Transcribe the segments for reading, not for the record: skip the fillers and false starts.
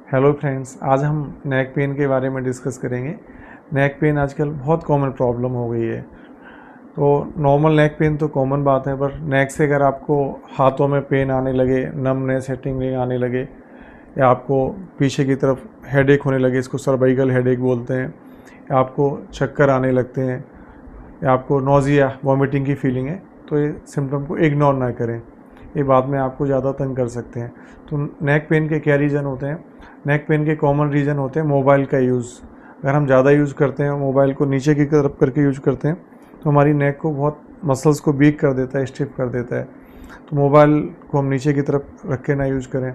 Hello friends, आज हम neck pain के बारे में डिस्कस करेंगे। नेक पेन आजकल बहुत कॉमन प्रॉब्लम हो गई है। तो नॉर्मल नेक पेन तो कॉमन बात है, पर नेक से अगर आपको हाथों में पेन आने लगे, नमनेस टिंगलिंग आने लगे, या आपको पीछे की तरफ हेडेक होने लगे, इसको सर्वाइकल हेडेक बोलते हैं, या आपको चक्कर आने लगते हैं, या आपको नोज़िया वॉमिटिंग की फीलिंग है, तो ये सिम्टम को इग्नोर ना करें। ये बाद में आपको ज़्यादा तंग कर सकते हैं। तो नेक पेन के क्या रीज़न होते हैं? नेक पेन के कॉमन रीज़न होते हैं मोबाइल का यूज़। अगर हम ज़्यादा यूज़ करते हैं, मोबाइल को नीचे की तरफ करके यूज़ करते हैं, तो हमारी नेक को बहुत मसल्स को वीक कर देता है, स्टिफ कर देता है। तो मोबाइल को हम नीचे की तरफ रख के ना यूज़ करें।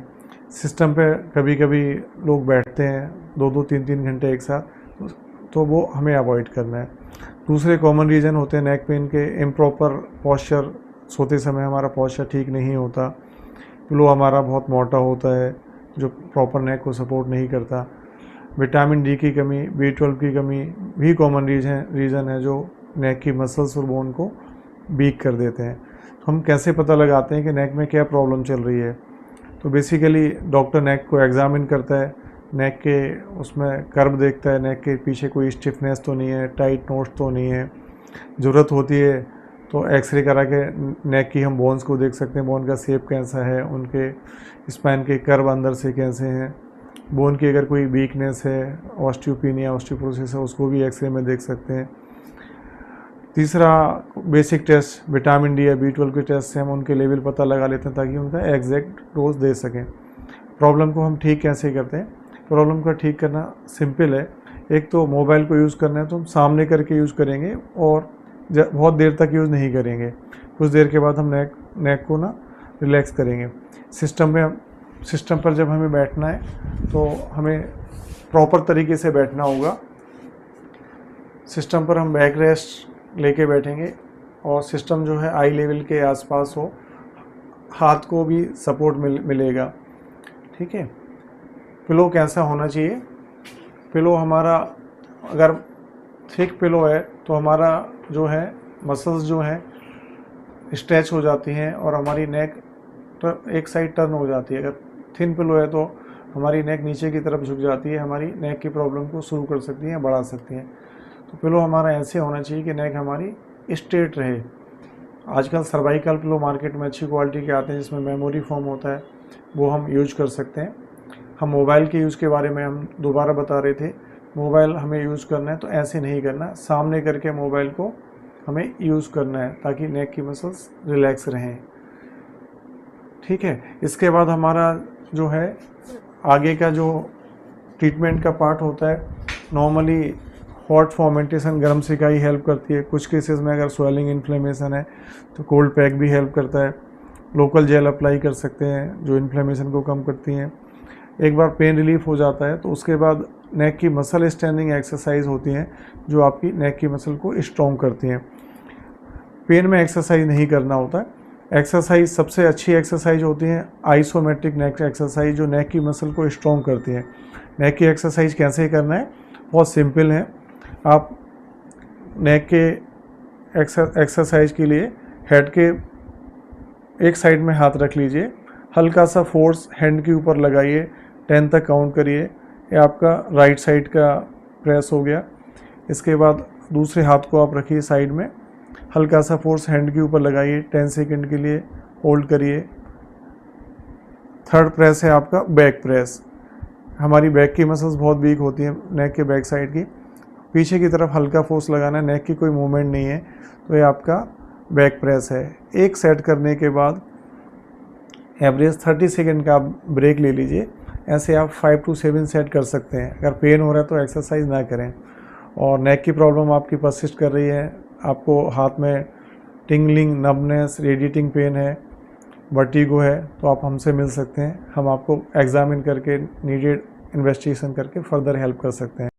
सिस्टम पे कभी कभी लोग बैठते हैं 2-2 3-3 घंटे एक साथ, तो वो हमें अवॉइड करना है। दूसरे कॉमन रीज़न होते हैं नेक पेन के इम्प्रॉपर पॉस्चर। सोते समय हमारा पॉस्चर ठीक नहीं होता, पिलो हमारा बहुत मोटा होता है जो प्रॉपर नेक को सपोर्ट नहीं करता। विटामिन डी की कमी, B12 की कमी भी कॉमन रीज़न है जो नेक की मसल्स और बोन को वीक कर देते हैं। तो हम कैसे पता लगाते हैं कि नेक में क्या प्रॉब्लम चल रही है? तो बेसिकली डॉक्टर नेक को एग्जामिन करता है, नेक के उसमें कर्व देखता है, नेक के पीछे कोई स्टिफनेस तो नहीं है, टाइट नोट्स तो नहीं है। ज़रूरत होती है तो एक्सरे करा के नेक की हम बोन्स को देख सकते हैं, बोन का शेप कैसा है, उनके स्पाइन के कर्व अंदर से कैसे हैं। बोन की अगर कोई वीकनेस है, ऑस्टियोपेनिया, ऑस्टियोपोरोसिस है, उसको भी एक्सरे में देख सकते हैं। तीसरा बेसिक टेस्ट विटामिन डी या B12 के टेस्ट से हम उनके लेवल पता लगा लेते हैं ताकि उनका एग्जैक्ट डोज दे सकें। प्रॉब्लम को हम ठीक कैसे करते हैं? प्रॉब्लम का ठीक करना सिंपल है। एक तो मोबाइल को यूज़ करना है तो हम सामने करके यूज़ करेंगे और बहुत देर तक यूज़ नहीं करेंगे। कुछ देर के बाद हम नेक को ना रिलैक्स करेंगे। सिस्टम पर जब हमें बैठना है तो हमें प्रॉपर तरीके से बैठना होगा। सिस्टम पर हम बैक रेस्ट लेके बैठेंगे और सिस्टम जो है आई लेवल के आसपास हो, हाथ को भी सपोर्ट मिलेगा। ठीक है। पिलो कैसा होना चाहिए? पिलो हमारा अगर थिक पिलो है तो हमारा जो है मसल्स जो हैं स्ट्रेच हो जाती हैं और हमारी नेक एक साइड टर्न हो जाती है। अगर थिन पिलो है तो हमारी नेक नीचे की तरफ झुक जाती है, हमारी नेक की प्रॉब्लम को शुरू कर सकती हैं, बढ़ा सकती हैं। तो पिलो हमारा ऐसे होना चाहिए कि नेक हमारी स्ट्रेट रहे। आजकल सर्वाइकल पिलो मार्केट में अच्छी क्वालिटी के आते हैं जिसमें मेमोरी फोम होता है, वो हम यूज़ कर सकते हैं। हम मोबाइल के यूज़ के बारे में हम दोबारा बता रहे थे। मोबाइल हमें यूज़ करना है तो ऐसे नहीं करना, सामने करके मोबाइल को हमें यूज़ करना है ताकि नेक की मसल्स रिलैक्स रहें। ठीक है। इसके बाद हमारा जो है आगे का जो ट्रीटमेंट का पार्ट होता है, नॉर्मली हॉट फॉर्मेंटेशन, गर्म सिकाई हेल्प करती है। कुछ केसेस में अगर स्वेलिंग इन्फ्लेमेशन है तो कोल्ड पैक भी हेल्प करता है। लोकल जेल अप्लाई कर सकते हैं जो इन्फ्लेमेशन को कम करती हैं। एक बार पेन रिलीफ हो जाता है तो उसके बाद नेक की मसल स्ट्रेनिंग एक्सरसाइज होती हैं जो आपकी नेक की मसल को स्ट्रॉन्ग करती हैं। पेन में एक्सरसाइज नहीं करना होता है। एक्सरसाइज सबसे अच्छी एक्सरसाइज होती है आइसोमेट्रिक नेक एक्सरसाइज जो नेक की मसल को स्ट्रॉन्ग करती है। नेक की एक्सरसाइज कैसे करना है? बहुत सिंपल है। आप नेक के एक्सरसाइज के लिए हेड के एक साइड में हाथ रख लीजिए, हल्का सा फोर्स हैंड के ऊपर लगाइए, 10 तक काउंट करिए। ये आपका राइट साइड का प्रेस हो गया। इसके बाद दूसरे हाथ को आप रखिए साइड में, हल्का सा फोर्स हैंड के ऊपर लगाइए, 10 सेकंड के लिए होल्ड करिए। थर्ड प्रेस है आपका बैक प्रेस। हमारी बैक की मसल्स बहुत वीक होती हैं, नेक के बैक साइड की, पीछे की तरफ हल्का फोर्स लगाना है, नेक की कोई मूवमेंट नहीं है, तो ये आपका बैक प्रेस है। एक सेट करने के बाद एवरेज 30 सेकंड का आप ब्रेक ले लीजिए। ऐसे आप 5 to 7 सेट कर सकते हैं। अगर पेन हो रहा है तो एक्सरसाइज ना करें। और नेक की प्रॉब्लम आपकी परसिस्ट कर रही है, आपको हाथ में टिंगलिंग, नबनेस, रेडिएटिंग पेन है, वर्टिगो है, तो आप हमसे मिल सकते हैं। हम आपको एग्जामिन करके नीडेड इन्वेस्टिगेशन करके फर्दर हेल्प कर सकते हैं।